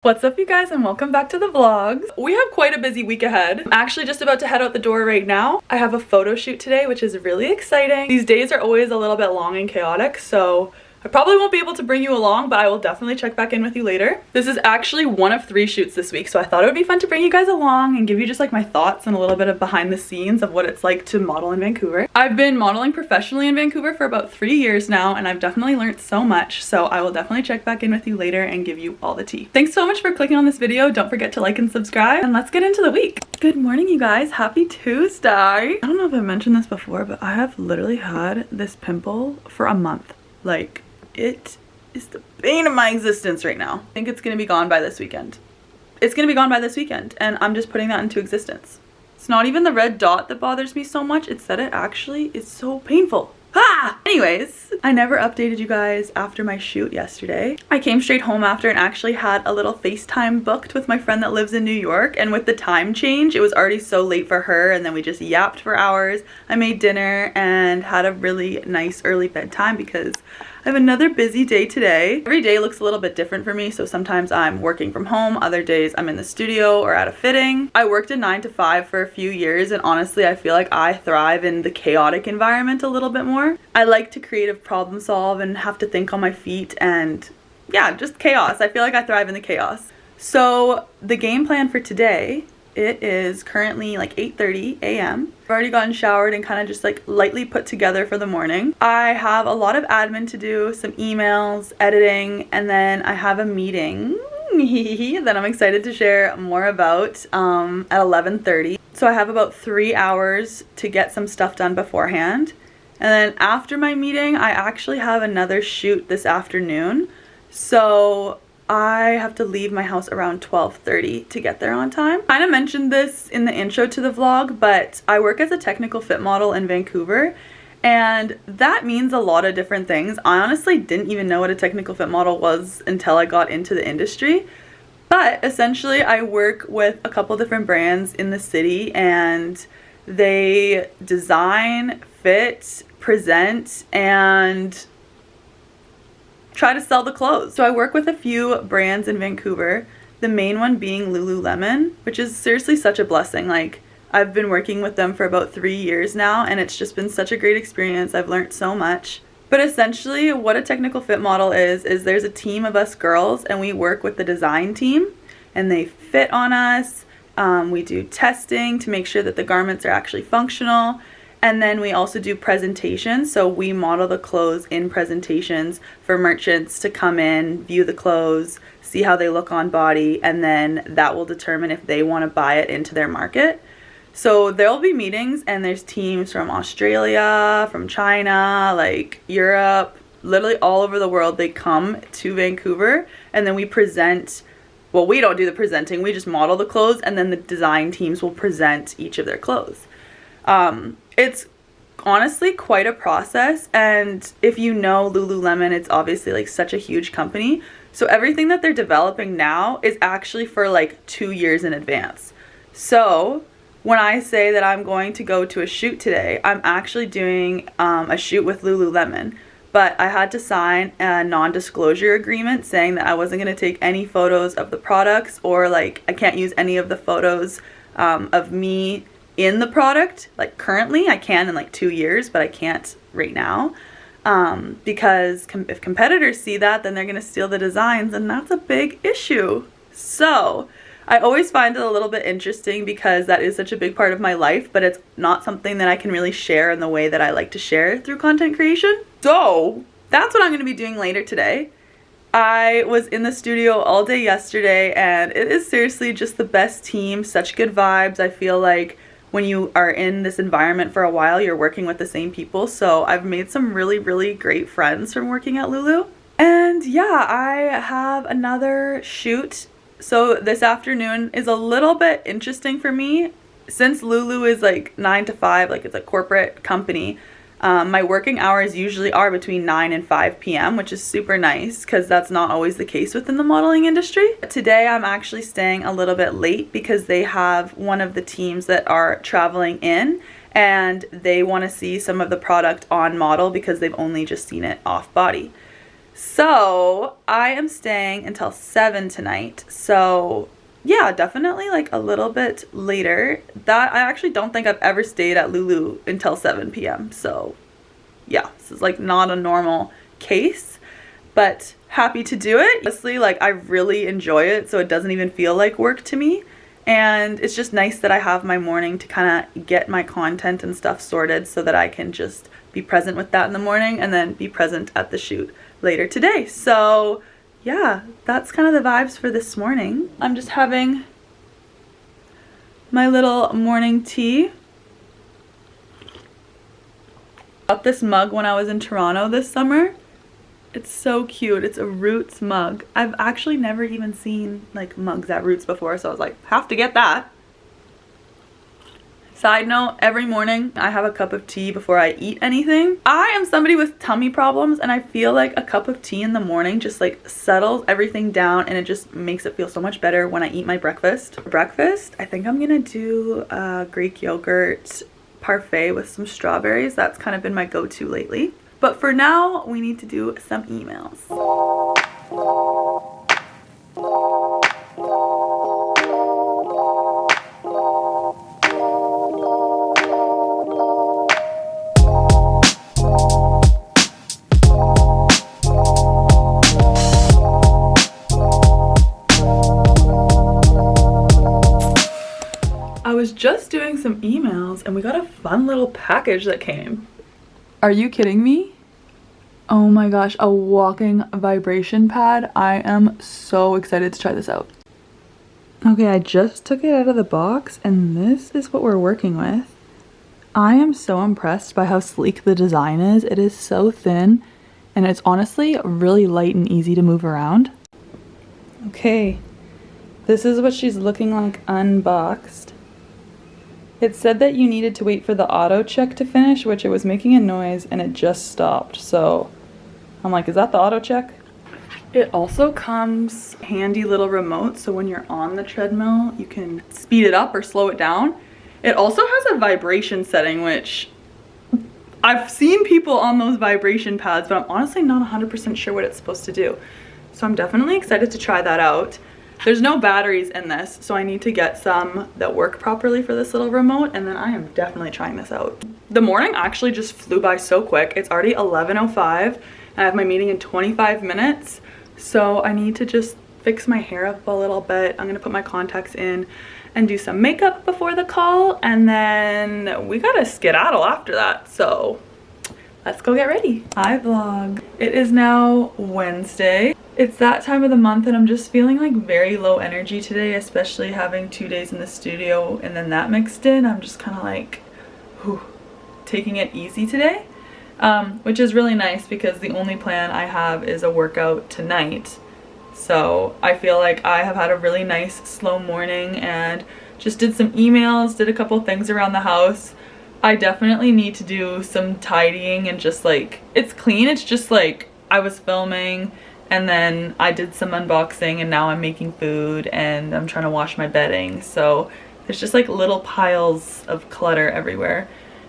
What's up, you guys, and welcome back to the vlogs. We have quite a busy week ahead. I'm actually just about to head out the door right now. I have a photo shoot today, which is really exciting. These days are always a little bit long and chaotic, so I probably won't be able to bring you along, but I will definitely check back in with you later. This is actually one of 3 shoots this week, so I thought it would be fun to bring you guys along and give you just like my thoughts and a little bit of behind the scenes of what it's like to model in Vancouver. I've been modeling professionally in Vancouver for about 3 years now, and I've definitely learned so much, so I will definitely check back in with you later and give you all the tea. Thanks so much for clicking on this video. Don't forget to like and subscribe, and let's get into the week. Good morning, you guys. Happy Tuesday. I don't know if I mentioned this before, but I have literally had this pimple for a month. Like, it is the bane of my existence right now. I think it's gonna be gone by this weekend. It's gonna be gone by this weekend, and I'm just putting that into existence. It's not even the red dot that bothers me so much, it's that it actually is so painful. Ah! Anyways, I never updated you guys after my shoot yesterday. I came straight home after and actually had a little FaceTime booked with my friend that lives in New York, and with the time change, it was already so late for her, and then we just yapped for hours. I made dinner and had a really nice early bedtime because I have another busy day today. Every day looks a little bit different for me, so sometimes I'm working from home, other days I'm in the studio or at a fitting. I worked a 9 to 5 for a few years, and honestly I feel like I thrive in the chaotic environment a little bit more. I like to creative problem solve and have to think on my feet, and yeah, just chaos. I feel like I thrive in the chaos. So the game plan for today, it is currently like 8:30 a.m. I've already gotten showered and kind of just like lightly put together for the morning. I have a lot of admin to do, some emails, editing, and then I have a meeting that I'm excited to share more about at 11:30. So I have about 3 hours to get some stuff done beforehand. And then after my meeting, I actually have another shoot this afternoon. So I have to leave my house around 12:30 to get there on time. I kind of mentioned this in the intro to the vlog, but I work as a technical fit model in Vancouver, and that means a lot of different things. I honestly didn't even know what a technical fit model was until I got into the industry. But essentially I work with a couple different brands in the city, and they design, fit, present, and try to sell the clothes. So I work with a few brands in Vancouver, the main one being Lululemon, which is seriously such a blessing. Like, I've been working with them for about 3 years now, and it's just been such a great experience. I've learned so much. But essentially what a technical fit model is there's a team of us girls, and we work with the design team, and they fit on us. We do testing to make sure that the garments are actually functional. And then we also do presentations, so we model the clothes in presentations for merchants to come in, view the clothes, see how they look on body, and then that will determine if they want to buy it into their market. So there'll be meetings, and there's teams from Australia, from China, like Europe, literally all over the world. They come to Vancouver, and then we present. Well, we don't do the presenting, we just model the clothes, and then the design teams will present each of their clothes. It's honestly quite a process, and if you know Lululemon, it's obviously like such a huge company, so everything that they're developing now is actually for like 2 years in advance. So when I say that I'm going to go to a shoot today, I'm actually doing a shoot with Lululemon, but I had to sign a non-disclosure agreement saying that I wasn't going to take any photos of the products, or like I can't use any of the photos of me in the product. Like currently I can in like 2 years, but I can't right now, because if competitors see that, then they're gonna steal the designs, and that's a big issue. So I always find it a little bit interesting because that is such a big part of my life, but it's not something that I can really share in the way that I like to share through content creation. So that's what I'm gonna be doing later today. I was in the studio all day yesterday, and it is seriously just the best team, such good vibes. I feel like when you are in this environment for a while, you're working with the same people. So I've made some really, really great friends from working at Lulu. And yeah, I have another shoot. So this afternoon is a little bit interesting for me. Since Lulu is like 9 to 5, like it's a corporate company, my working hours usually are between 9 and 5 p.m., which is super nice because that's not always the case within the modeling industry. Today I'm actually staying a little bit late because they have one of the teams that are traveling in, and they want to see some of the product on model because they've only just seen it off body. So I am staying until 7 tonight. So yeah, definitely like a little bit later. That I actually don't think I've ever stayed at Lulu until 7 p.m. So yeah, this is like not a normal case, but happy to do it. Honestly, like I really enjoy it, so it doesn't even feel like work to me. And it's just nice that I have my morning to kind of get my content and stuff sorted so that I can just be present with that in the morning and then be present at the shoot later today. So yeah, that's kind of the vibes for this morning. I'm just having my little morning tea. Got this mug when I was in Toronto this summer. It's so cute. It's a Roots mug. I've actually never even seen like mugs at Roots before, so I was like, have to get that. Side note, every morning I have a cup of tea before I eat anything. I am somebody with tummy problems, and I feel like a cup of tea in the morning just like settles everything down, and it just makes it feel so much better when I eat my breakfast. For breakfast, I think I'm gonna do a Greek yogurt parfait with some strawberries. That's kind of been my go-to lately. But for now, we need to do some emails. I was just doing some emails and we got a fun little package that came. Are you kidding me? Oh my gosh, a walking vibration pad. I am so excited to try this out. Okay, I just took it out of the box and this is what we're working with. I am so impressed by how sleek the design is. It is so thin and it's honestly really light and easy to move around. Okay, this is what she's looking like unboxed. It said that you needed to wait for the auto check to finish, which it was making a noise and it just stopped. So I'm like, is that the auto check? It also comes handy little remote, so when you're on the treadmill, you can speed it up or slow it down. It also has a vibration setting, which I've seen people on those vibration pads, but I'm honestly not 100% sure what it's supposed to do. So I'm definitely excited to try that out. There's no batteries in this, so I need to get some that work properly for this little remote, and then I am definitely trying this out. The morning actually just flew by so quick. It's already 11:05, and I have my meeting in 25 minutes, so I need to just fix my hair up a little bit. I'm gonna put my contacts in and do some makeup before the call, and then we gotta skedaddle after that, so let's go get ready. Hi vlog. It is now Wednesday. It's that time of the month and I'm just feeling like very low energy today, especially having 2 days in the studio and then that mixed in. I'm just kind of like, whew, taking it easy today, which is really nice because the only plan I have is a workout tonight. So I feel like I have had a really nice slow morning and just did some emails, did a couple things around the house. I definitely need to do some tidying and just like, it's clean, it's just like I was filming and then I did some unboxing and now I'm making food and I'm trying to wash my bedding. So there's just like little piles of clutter everywhere.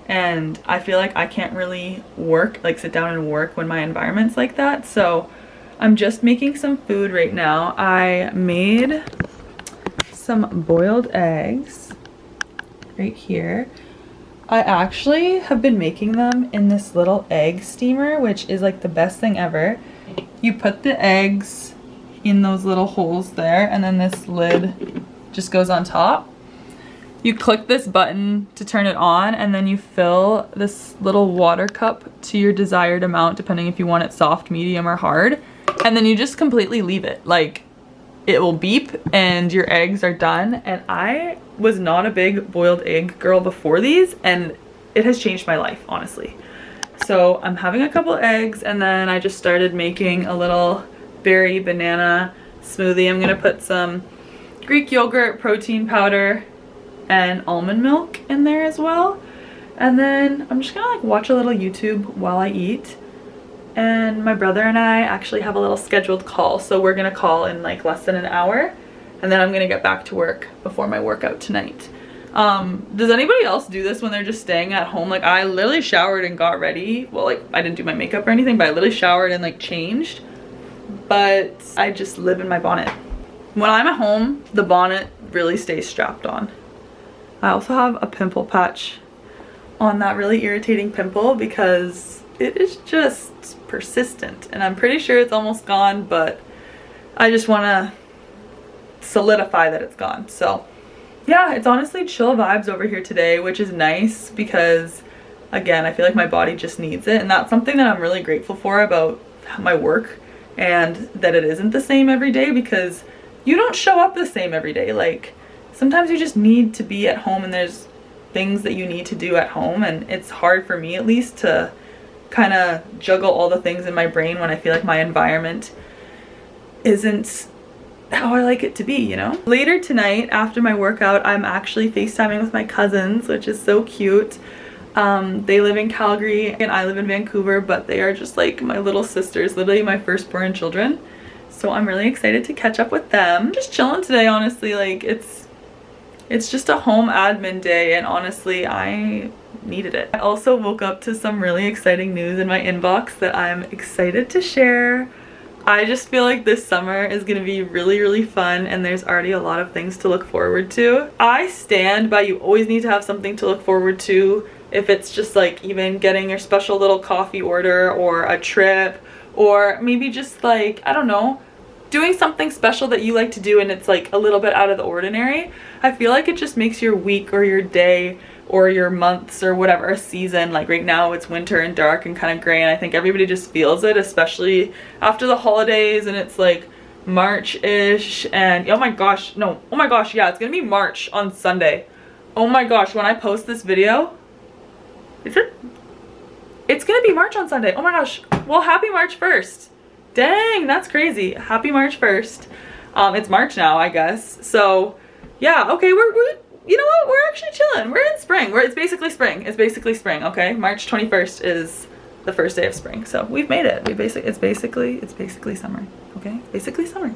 And I feel like I can't really work, like sit down and work when my environment's like that. So I'm just making some food right now. I made some boiled eggs right here. I actually have been making them in this little egg steamer, which is like the best thing ever. You put the eggs in those little holes there, and then this lid just goes on top. You click this button to turn it on, and then you fill this little water cup to your desired amount, depending if you want it soft, medium, or hard. And then you just completely leave it. Like, it will beep and your eggs are done. And I was not a big boiled egg girl before these, and it has changed my life, honestly. So I'm having a couple eggs, and then I just started making a little berry banana smoothie. I'm gonna put some Greek yogurt, protein powder, and almond milk in there as well. And then I'm just gonna like watch a little YouTube while I eat. And my brother and I actually have a little scheduled call, so we're gonna call in like less than an hour, and then I'm gonna get back to work before my workout tonight. Does anybody else do this when they're just staying at home? Like, I literally showered and got ready. Well, like, I didn't do my makeup or anything, but I literally showered and like changed but I just live in my bonnet. When I'm at home, the bonnet really stays strapped on. I also have a pimple patch on that really irritating pimple because it is just persistent, and I'm pretty sure it's almost gone, but I just want to solidify that it's gone. So yeah, it's honestly chill vibes over here today, which is nice because again, I feel like my body just needs it, and that's something that I'm really grateful for about my work, and that it isn't the same every day, because you don't show up the same every day. Like sometimes you just need to be at home, and there's things that you need to do at home, and it's hard for me at least to kind of juggle all the things in my brain when I feel like my environment isn't how I like it to be, you know? Later tonight after my workout, I'm actually FaceTiming with my cousins, which is so cute. They live in Calgary and I live in Vancouver, but they are just like my little sisters, literally my firstborn children. So I'm really excited to catch up with them. Just chilling today, honestly. Like it's just a home admin day, and honestly I needed it. I also woke up to some really exciting news in my inbox that I'm excited to share. I just feel like this summer is gonna be really, really fun, and there's already a lot of things to look forward to. I stand by you always need to have something to look forward to, if it's just like even getting your special little coffee order or a trip, or maybe just like, I don't know, doing something special that you like to do and it's like a little bit out of the ordinary. I feel like it just makes your week or your day or your months or whatever, a season. Like right now it's winter and dark and kind of gray, and I think everybody just feels it, especially after the holidays, and it's like March-ish, and oh my gosh, no, oh my gosh, yeah, it's gonna be March on Sunday. Oh my gosh, when I post this video, it's gonna be March on Sunday. Oh my gosh, well, happy March 1st. Dang, that's crazy. Happy March 1st. It's March now, I guess. So yeah, okay, we're you know what, we're actually chilling. We're in spring. It's basically spring. It's basically spring, okay? March 21st is the first day of spring. So we've made it. It's basically summer, okay? Basically summer.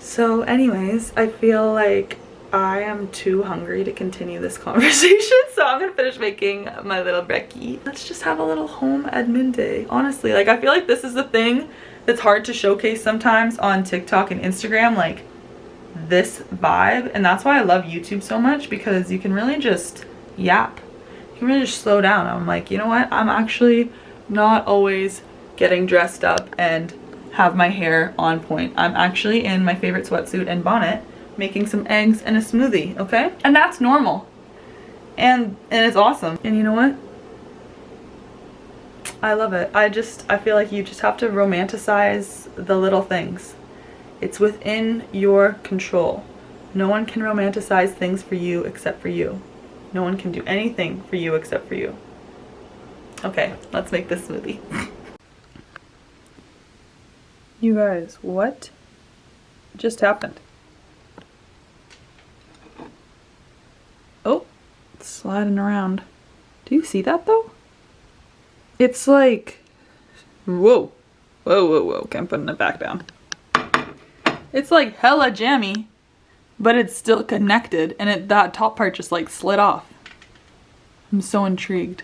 So anyways, I feel like I am too hungry to continue this conversation, so I'm gonna finish making my little brekkie. Let's just have a little home admin day. Honestly, like I feel like this is the thing that's hard to showcase sometimes on TikTok and Instagram, like this vibe, and that's why I love YouTube so much, because you can really just yap. You can really just slow down. I'm like, you know what? I'm actually not always getting dressed up and have my hair on point. I'm actually in my favorite sweatsuit and bonnet making some eggs and a smoothie, okay? And that's normal. And it's awesome. And you know what? I love it. I feel like you just have to romanticize the little things. It's within your control. No one can romanticize things for you except for you. No one can do anything for you except for you. Okay, let's make this smoothie. You guys, what just happened? Oh, it's sliding around. Do you see that though? It's like, whoa, whoa, whoa, whoa. Okay, I'm putting it back down. It's like hella jammy, but it's still connected, and that top part just like slid off. I'm so intrigued.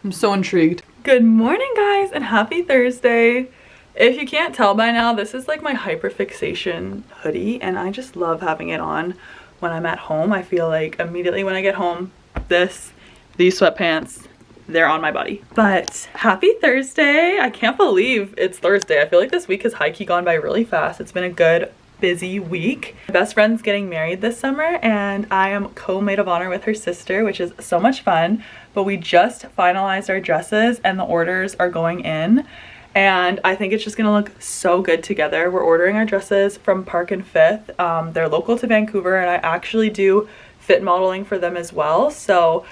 I'm so intrigued. Good morning, guys, and happy Thursday. If you can't tell by now, this is like my hyperfixation hoodie, and I just love having it on when I'm at home. I feel like immediately when I get home, these sweatpants, they're on my body. But happy Thursday. I can't believe it's Thursday. I feel like this week has high-key gone by really fast. It's been a good, busy week. My best friend's getting married this summer, and I am co-maid of honor with her sister, which is so much fun. But we just finalized our dresses and the orders are going in, and I think it's just gonna look so good together. We're ordering our dresses from Park and Fifth. They're local to Vancouver, and I actually do fit modeling for them as well. So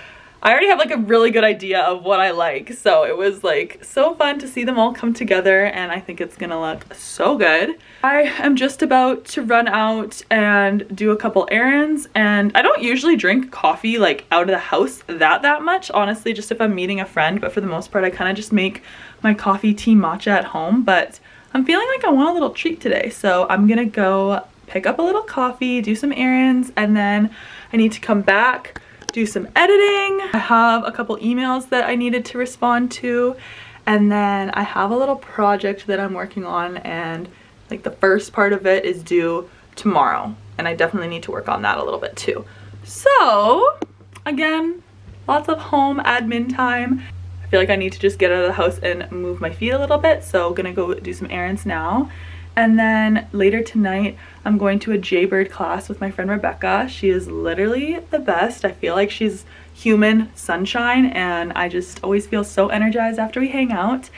I already have like a really good idea of what I like. So it was like so fun to see them all come together, and I think it's gonna look so good. I am just about to run out and do a couple errands, and I don't usually drink coffee like out of the house that much, honestly, just if I'm meeting a friend, but for the most part I kind of just make my coffee tea matcha at home. But I'm feeling like I want a little treat today, so I'm gonna go pick up a little coffee, do some errands, and then I need to come back, do some editing. I have a couple emails that I needed to respond to, And then I have a little project that I'm working on, and like the first part of it is due tomorrow, and I definitely need to work on that a little bit too. So again, lots of home admin time. I feel like I need to just get out of the house and move my feet a little bit, so gonna go do some errands now. And then later tonight, I'm going to a Jaybird class with my friend Rebecca. She is literally the best. I feel like she's human sunshine, and I just always feel so energized after we hang out.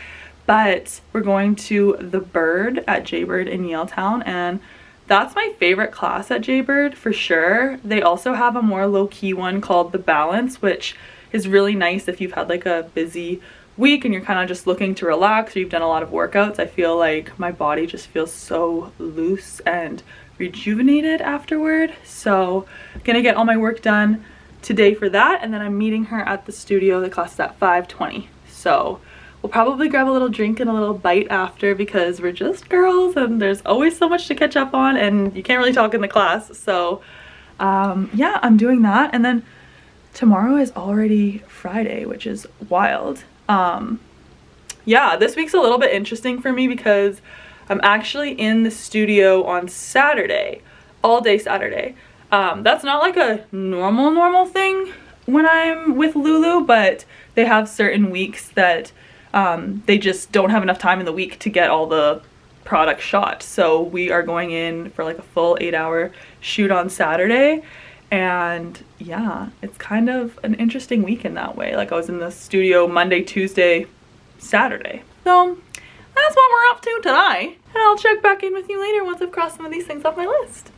But we're going to the Bird at Jaybird in Yaletown, and that's my favorite class at Jaybird for sure. They also have a more low-key one called the Balance, which is really nice if you've had like a busy week and you're kind of just looking to relax, or you've done a lot of workouts. I feel like my body just feels so loose and rejuvenated afterward. So gonna get all my work done today for that, and then I'm meeting her at the studio. The class is at 5:20, so we'll probably grab a little drink and a little bite after, because we're just girls and there's always so much to catch up on and you can't really talk in the class. So yeah, I'm doing that. And then tomorrow is already Friday, which is wild. Yeah, this week's a little bit interesting for me because I'm actually in the studio on Saturday, all day Saturday. That's not like a normal thing when I'm with Lulu, but they have certain weeks that they just don't have enough time in the week to get all the product shot. So we are going in for like a full 8-hour shoot on Saturday. And yeah, it's kind of an interesting week in that way. Like I was in the studio Monday, Tuesday, Saturday. So that's what we're up to today. And I'll check back in with you later once I've crossed some of these things off my list.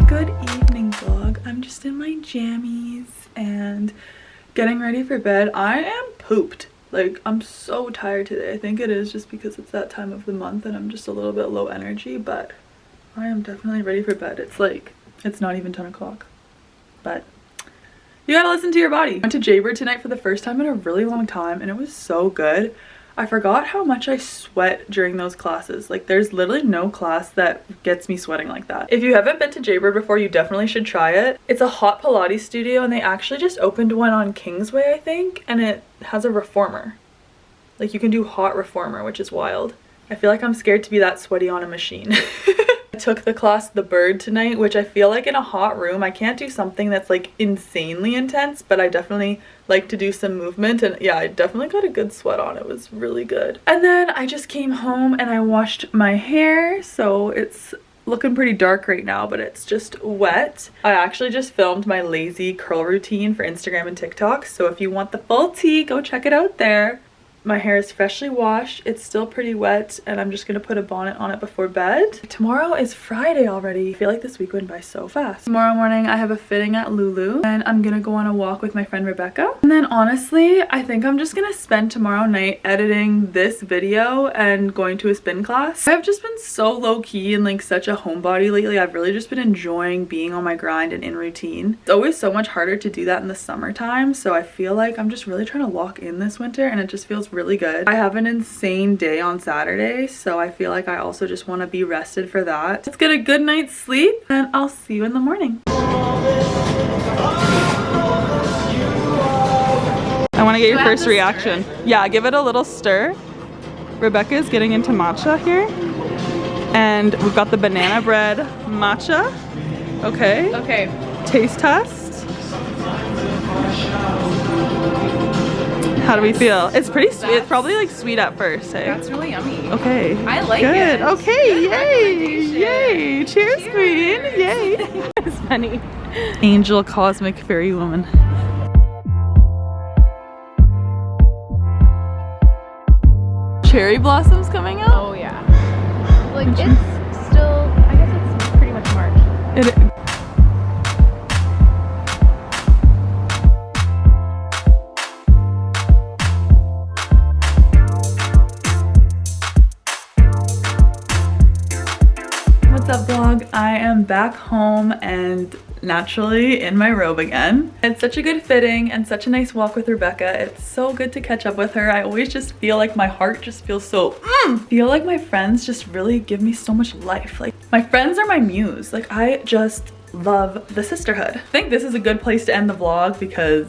Good evening vlog. I'm just in my jammies and getting ready for bed. I am pooped. Like, I'm so tired today. I think it is just because it's that time of the month and I'm just a little bit low energy, but I am definitely ready for bed. It's like, it's not even 10 o'clock, but you gotta listen to your body. I went to Jaybird tonight for the first time in a really long time and it was so good. I forgot how much I sweat during those classes. Like, there's literally no class that gets me sweating like that. If you haven't been to Jaybird before, you definitely should try it. It's a hot Pilates studio and they actually just opened one on Kingsway, I think, and it has a reformer. Like, you can do hot reformer, which is wild. I feel like I'm scared to be that sweaty on a machine. I took the class The Bird tonight, which I feel like in a hot room, I can't do something that's like insanely intense, but I definitely like to do some movement. And yeah, I definitely got a good sweat on. It was really good. And then I just came home and I washed my hair. So it's looking pretty dark right now, but it's just wet. I actually just filmed my lazy curl routine for Instagram and TikTok. So if you want the full tea, go check it out there. My hair is freshly washed. It's still pretty wet and I'm just gonna put a bonnet on it before bed. Tomorrow is Friday already. I feel like this week went by so fast. Tomorrow morning I have a fitting at Lulu and I'm gonna go on a walk with my friend Rebecca. And then honestly, I think I'm just gonna spend tomorrow night editing this video and going to a spin class. I've just been so low-key and like such a homebody lately. I've really just been enjoying being on my grind and in routine. It's always so much harder to do that in the summertime, so I feel like I'm just really trying to lock in this winter and it just feels really good. I have an insane day on Saturday, so I feel like I also just want to be rested for that. Let's get a good night's sleep and I'll see you in the morning. I want to get your first reaction. Yeah, give it a little stir. Rebecca is getting into matcha here and we've got the banana bread matcha. Okay. Okay. Taste test. How do we feel? It's pretty sweet. It's probably like sweet at first, hey? That's really yummy. Okay. I like it. Okay, Good yay! Cheers, queen! Yay! It's funny. Angel cosmic fairy woman. Cherry blossoms coming out? Oh yeah. Like it's still, I guess it's pretty much March. What's up vlog? I am back home and naturally in my robe again. It's such a good fitting and such a nice walk with Rebecca. It's so good to catch up with her. I always just feel like my heart just feels so feel like my friends just really give me so much life. Like, my friends are my muse. Like, I just love the sisterhood. I think this is a good place to end the vlog because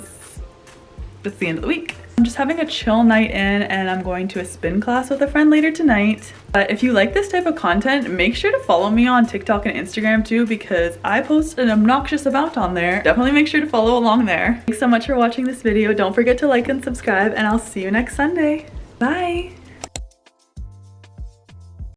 it's the end of the week. I'm just having a chill night in and I'm going to a spin class with a friend later tonight. But if you like this type of content, make sure to follow me on TikTok and Instagram too, because I post an obnoxious amount on there. Definitely make sure to follow along there. Thanks so much for watching this video. Don't forget to like and subscribe, and I'll see you next Sunday. Bye!